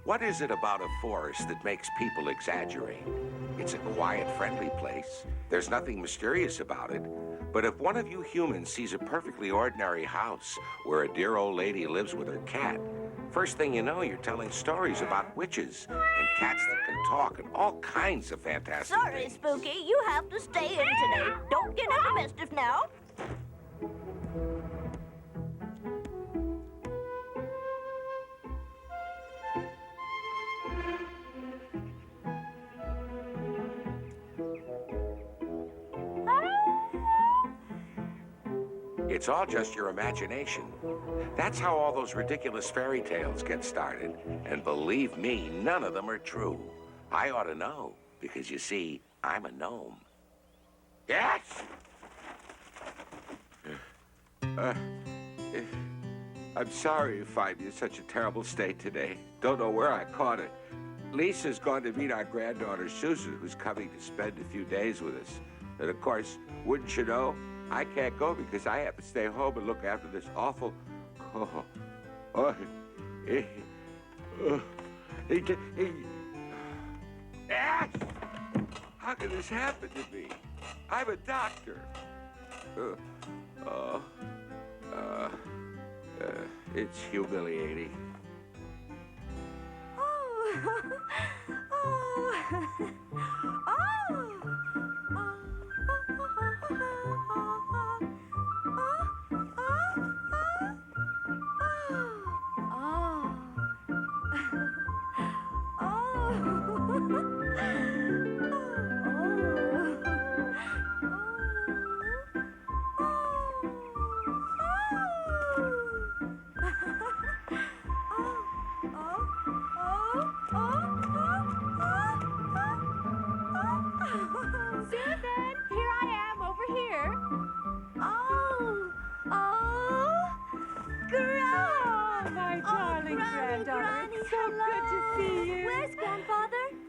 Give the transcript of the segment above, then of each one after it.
What is it about a forest that makes people exaggerate? It's a quiet, friendly place. There's nothing mysterious about it. But if one of you humans sees a perfectly ordinary house where a dear old lady lives with her cat, first thing you know, you're telling stories about witches and cats that can talk and all kinds of fantastic Sorry, things. Spooky. You have to stay in today. Don't get into mischief now. It's all just your imagination. That's how all those ridiculous fairy tales get started. And believe me, none of them are true. I ought to know, because you see, I'm a gnome. Yes! I'm sorry you find me in such a terrible state today. Don't know where I caught it. Lisa's gone to meet our granddaughter, Susan, who's coming to spend a few days with us. And of course, wouldn't you know, I can't go because I have to stay home and look after this awful... How could this happen to me? I'm a doctor. It's humiliating.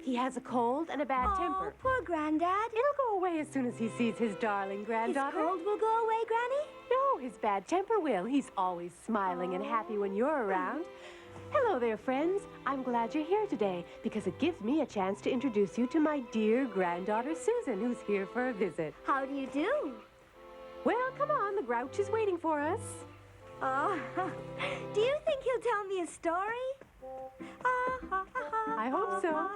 He has a cold and a bad temper. Poor Granddad. It'll go away as soon as he sees his darling granddaughter. His cold will go away, Granny? No, his bad temper will. He's always smiling and happy when you're around. Hello there, friends. I'm glad you're here today because it gives me a chance to introduce you to my dear granddaughter, Susan, who's here for a visit. How do you do? Well, come on. The Grouch is waiting for us. Oh, do you think he'll tell me a story? I hope so.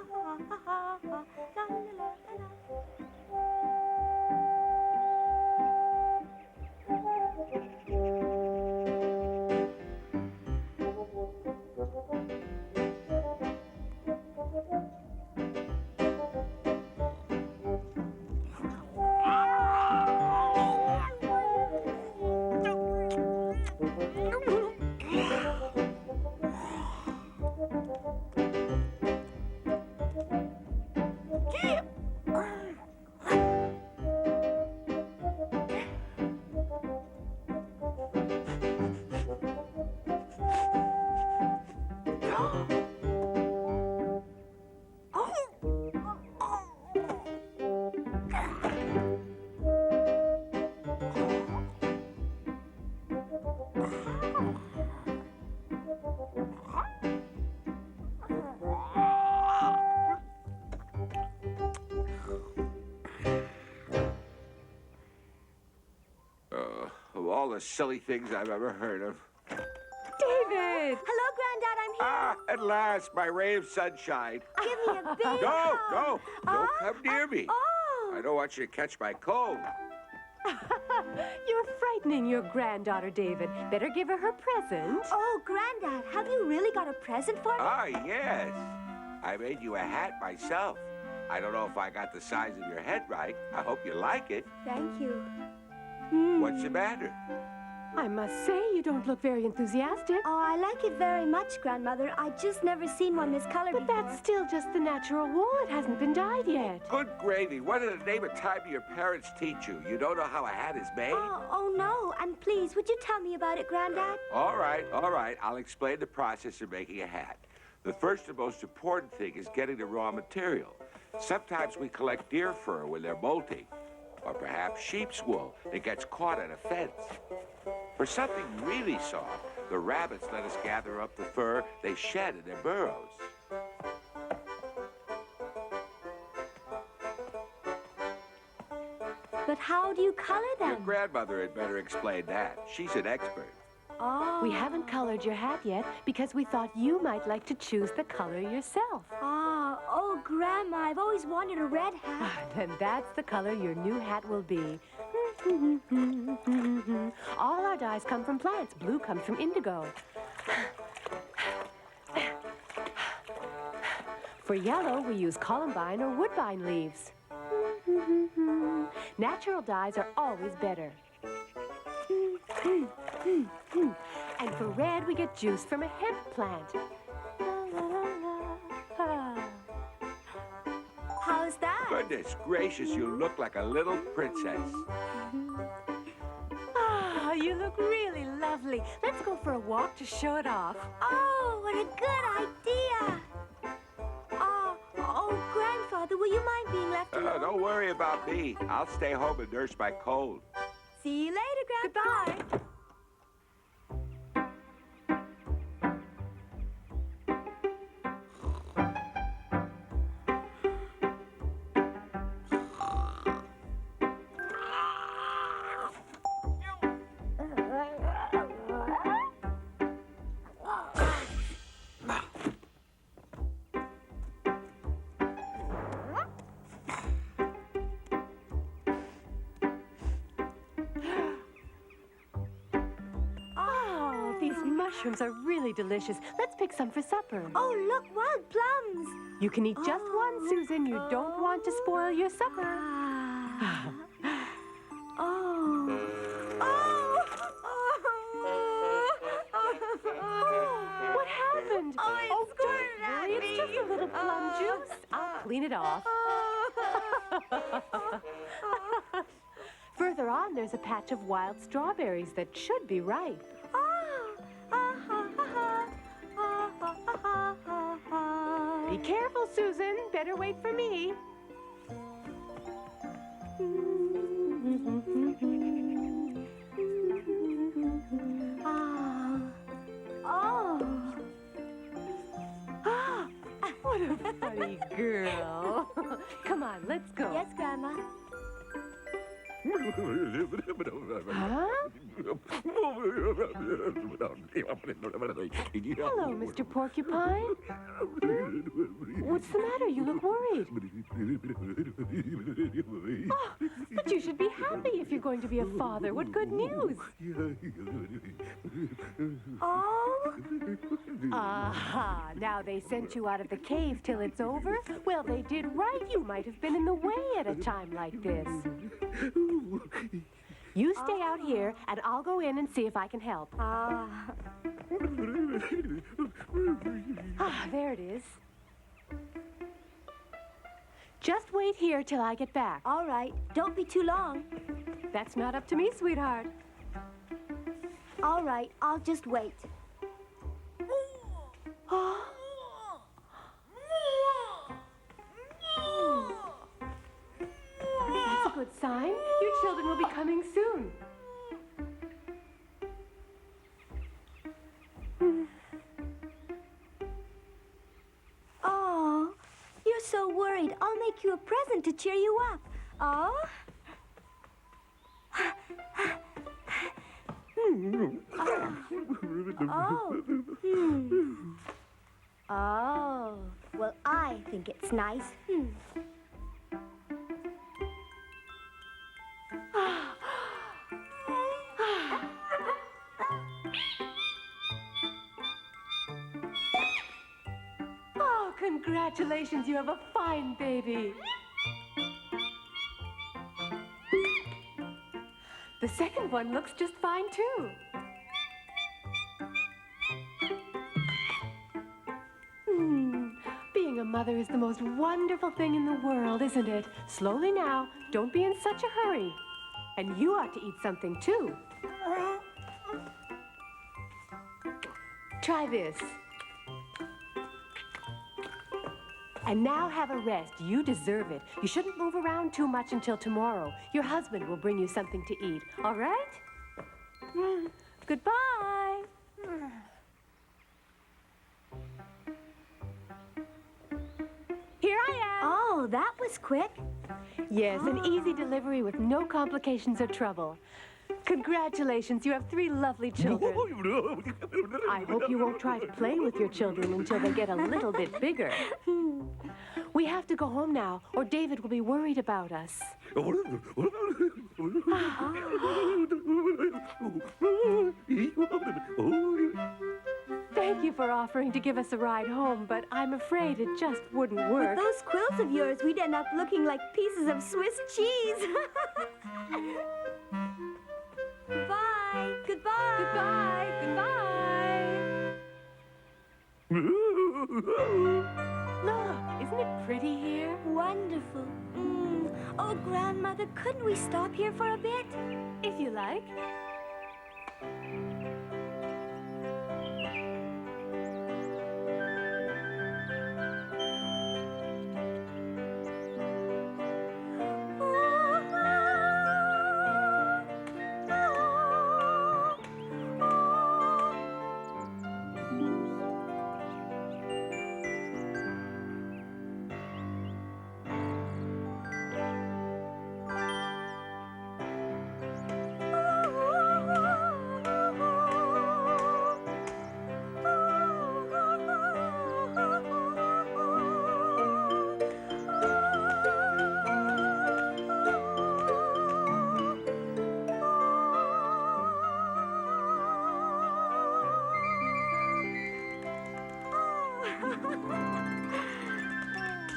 All the silly things I've ever heard of. David! Hello, Granddad, I'm here. At last, my ray of sunshine. Give me a big No, hug. no, don't come near me. I don't want you to catch my cold. You're frightening your granddaughter, David. Better give her her present. Oh, Granddad, have you really got a present for me? Ah, yes. I made you a hat myself. I don't know if I got the size of your head right. I hope you like it. Thank you. What's the matter? I must say, you don't look very enthusiastic. Oh, I like it very much, Grandmother. I just never seen one this color But before. that's still just the natural wool. It hasn't been dyed yet. Good gravy. What in the name of time do your parents teach you? You don't know how a hat is made? Oh, no. And please, would you tell me about it, Granddad? All right. I'll explain the process of making a hat. The first and most important thing is getting the raw material. Sometimes we collect deer fur when they're molting, or perhaps sheep's wool that gets caught at a fence. For something really soft, the rabbits let us gather up the fur they shed in their burrows. But how do you color Your them? grandmother had better explain that. She's an expert. Oh. We haven't colored your hat yet because we thought you might like to choose the color yourself. Oh, Grandma, I've always wanted a red hat. Then that's the color your new hat will be. All our dyes come from plants. Blue comes from indigo. For yellow, we use columbine or woodbine leaves. Natural dyes are always better. And for red, we get juice from a hemp plant. How's that? Goodness gracious, you look like a little princess. Ah, you look really lovely. Let's go for a walk to show it off. Oh, what a good idea. Oh, Grandfather, will you mind being left alone? Don't worry about me. I'll stay home and nurse my cold. See you later, Grandpa. Goodbye. These mushrooms are really delicious. Let's pick some for supper. Oh, look, wild plums. You can eat just one, Susan. You don't want to spoil your supper. What happened? Oh, it's don't worry. It's just a little plum juice. I'll clean it off. Further on, there's a patch of wild strawberries that should be ripe. Be careful, Susan. Better wait for me. What a funny girl. Come on, let's go. Yes, Grandma. Huh? Hello, Mr. Porcupine. What's the matter? You look worried. Oh, but you should be happy if you're going to be a father. What good news. Oh. Aha, now they sent you out of the cave till it's over? Well, they did right. You might have been in the way at a time like this. You stay out here, and I'll go in and see if I can help. There it is. Just wait here till I get back. All right. Don't be too long. That's not up to me, sweetheart. All right. I'll just wait. That's a good sign. Your children will be coming soon. Oh, you're so worried. I'll make you a present to cheer you up. Oh? Oh, well, I think it's nice. Oh, congratulations. You have a fine baby. The second one looks just fine, too. Being a mother is the most wonderful thing in the world, isn't it? Slowly now. Don't be in such a hurry. And you ought to eat something, too. Try this. And now have a rest. You deserve it. You shouldn't move around too much until tomorrow. Your husband will bring you something to eat. All right? Goodbye. Here I am. Oh, that was quick. Yes, an easy delivery with no complications or trouble. Congratulations, you have 3 lovely children. I hope you won't try to play with your children until they get a little bit bigger. We have to go home now, or David will be worried about us. Thank you for offering to give us a ride home, but I'm afraid it just wouldn't work. With those quills of yours, we'd end up looking like pieces of Swiss cheese. Goodbye. Goodbye. Goodbye. Goodbye. Look, isn't it pretty here? Wonderful. Oh, Grandmother, couldn't we stop here for a bit? If you like.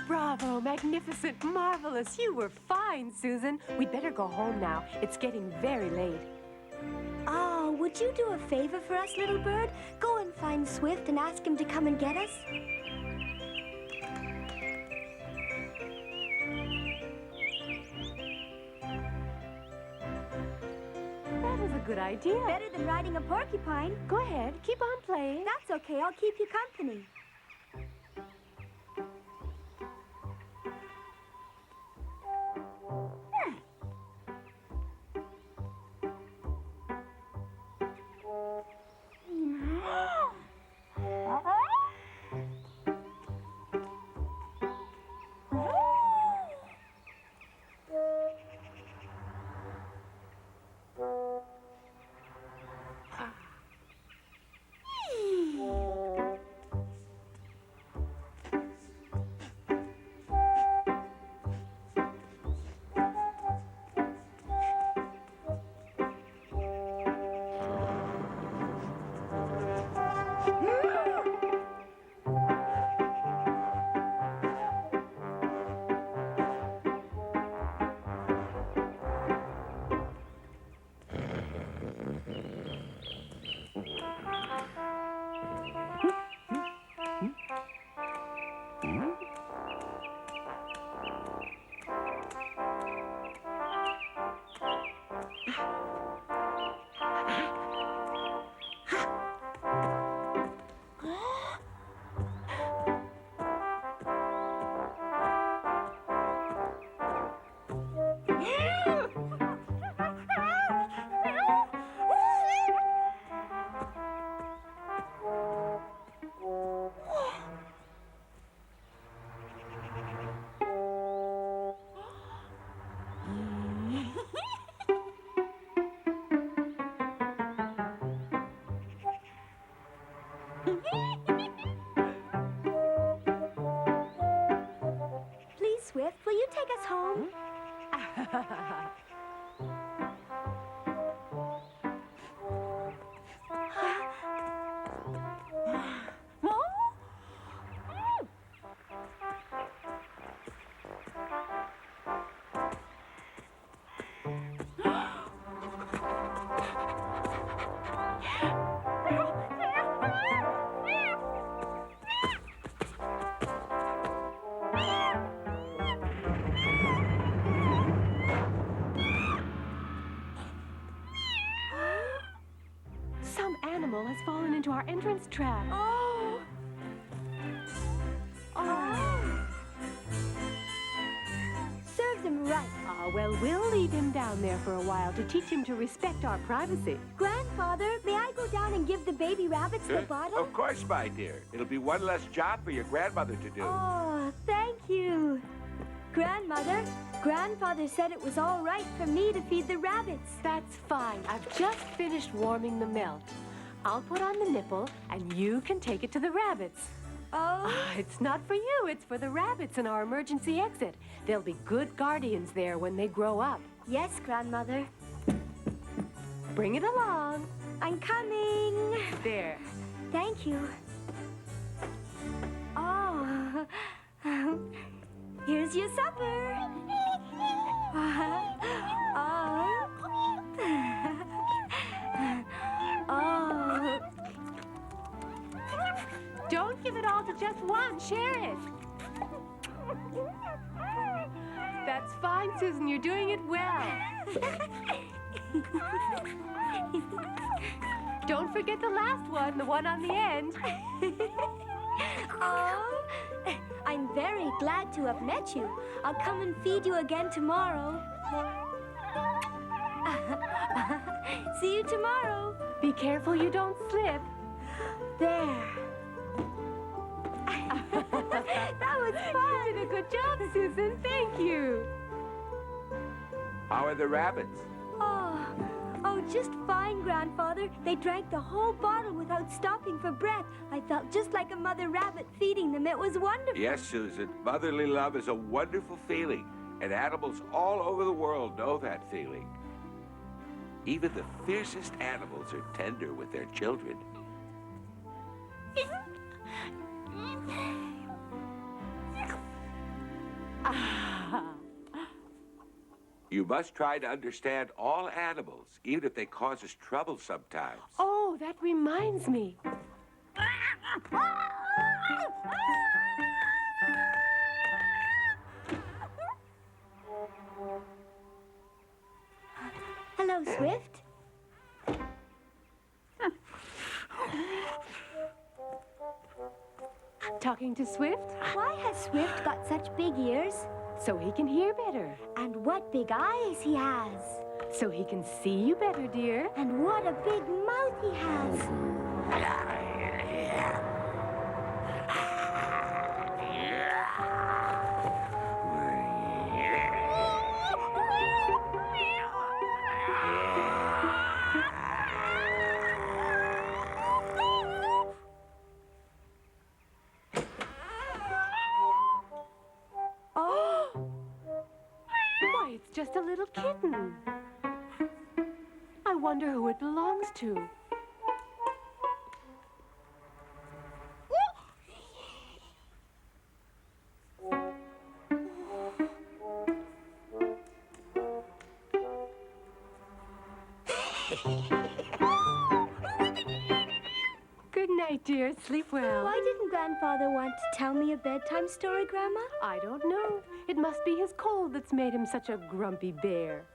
Bravo, magnificent, marvelous. You were fine, Susan. We'd better go home now. It's getting very late. Oh, would you do a favor for us, little bird? Go and find Swift and ask him to come and get us. That was a good idea. Better than riding a porcupine. Go ahead, keep on playing. That's okay. I'll keep you company. Please, Swift, will you take us home? Some animal has fallen into our entrance trap. Oh! Oh! Serves him right. Well, we'll leave him down there for a while to teach him to respect our privacy. Grandfather, may I go down and give the baby rabbits the bottle? Of course, my dear. It'll be one less job for your grandmother to do. Oh, thank you. Grandmother, Grandfather said it was all right for me to feed the rabbits. That's fine. I've just finished warming the milk. I'll put on the nipple, and you can take it to the rabbits. Oh? It's not for you. It's for the rabbits in our emergency exit. They'll be good guardians there when they grow up. Yes, Grandmother. Bring it along. I'm coming. There. Thank you. Oh. Here's your supper. Oh. Oh. Don't give it all to just one. Share it. That's fine, Susan. You're doing it well. Don't forget the last one, the one on the end. Oh, I'm very glad to have met you. I'll come and feed you again tomorrow. See you tomorrow. Be careful you don't slip. There. That was fun. You did a good job, Susan. Thank you. How are the rabbits? Oh, just fine, Grandfather. They drank the whole bottle without stopping for breath. I felt just like a mother rabbit feeding them. It was wonderful. Yes, Susan. Motherly love is a wonderful feeling, and animals all over the world know that feeling. Even the fiercest animals are tender with their children. You must try to understand all animals, even if they cause us trouble sometimes. Oh, that reminds me. Hello, Swift. Talking to Swift? Why has Swift got such big ears? So he can hear better. And what big eyes he has. So he can see you better, dear. And what a big mouth he has. Why, it's just a little kitten. I wonder who it belongs to. Good night, dear. Sleep well. Why didn't Grandfather want to tell me a bedtime story, Grandma? I don't know. It must be his cold that's made him such a grumpy bear.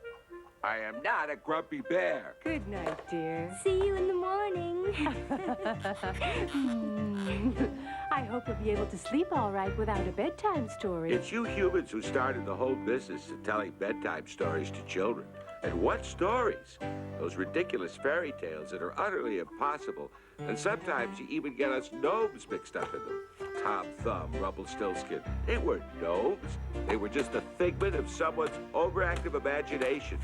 I am not a grumpy bear. Good night, dear. See you in the morning. I hope you'll be able to sleep all right without a bedtime story. It's you humans who started the whole business of telling bedtime stories to children. And what stories? Those ridiculous fairy tales that are utterly impossible. And sometimes you even get us gnomes mixed up in them. Tom Thumb, Rumpelstiltskin. They weren't gnomes. They were just a figment of someone's overactive imagination.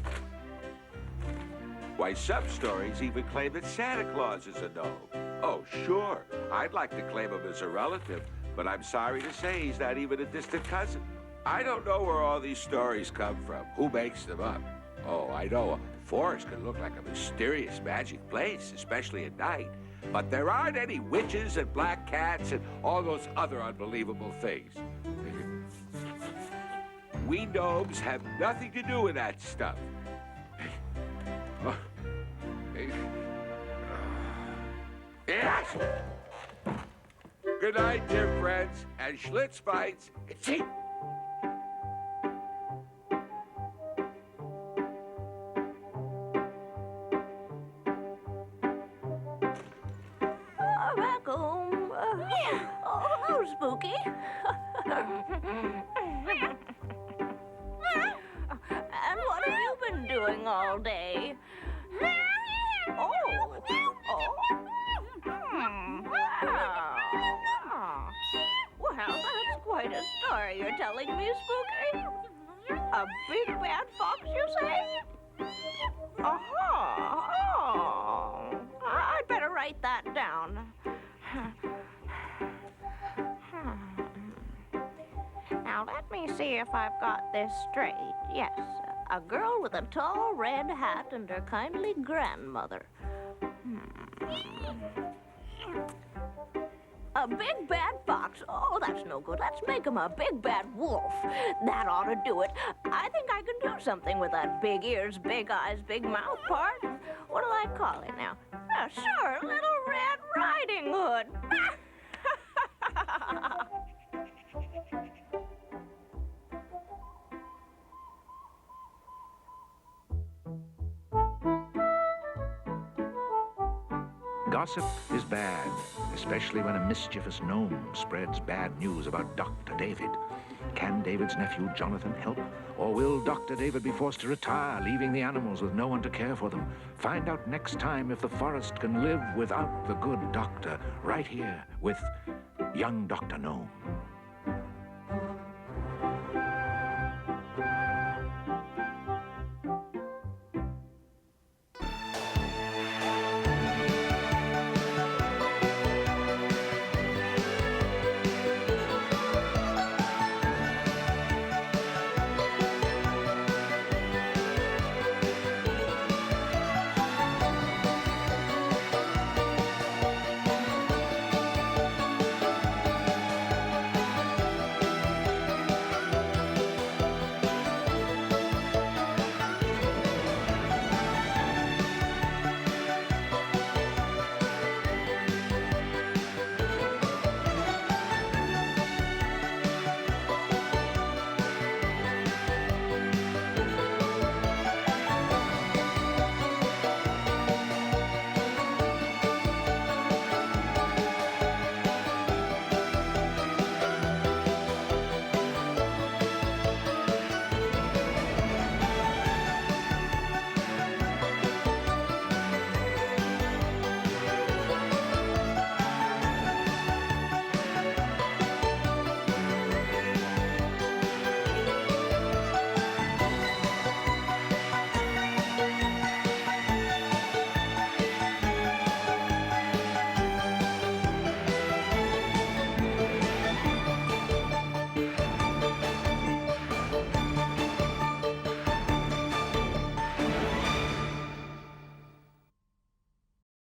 Why, some stories even claim that Santa Claus is a gnome. Oh, sure. I'd like to claim him as a relative, but I'm sorry to say he's not even a distant cousin. I don't know where all these stories come from. Who makes them up? Oh, I know a forest can look like a mysterious magic place, especially at night. But there aren't any witches and black cats and all those other unbelievable things. We gnomes have nothing to do with that stuff. Yes. Good night, dear friends, and Schlitz fights. See. Back home. Oh, hello, Spooky. And what have you been doing all day? Oh. Well, that's quite a start. story you're telling me, Spooky? A big bad fox, you say? Oh, I'd better write that down. Now, let me see if I've got this straight. Yes, a girl with a tall red hat and her kindly grandmother. A big bad fox? Oh, that's no good. Let's make him a big bad wolf. That ought to do it. I think I can do something with that big ears, big eyes, big mouth part. What'll I call it now? Sure, Little Red Riding Hood. Gossip is bad, especially when a mischievous gnome spreads bad news about Dr. David. Can David's nephew Jonathan help? Or will Dr. David be forced to retire, leaving the animals with no one to care for them? Find out next time if the forest can live without the good doctor, right here with young Dr. Gnome.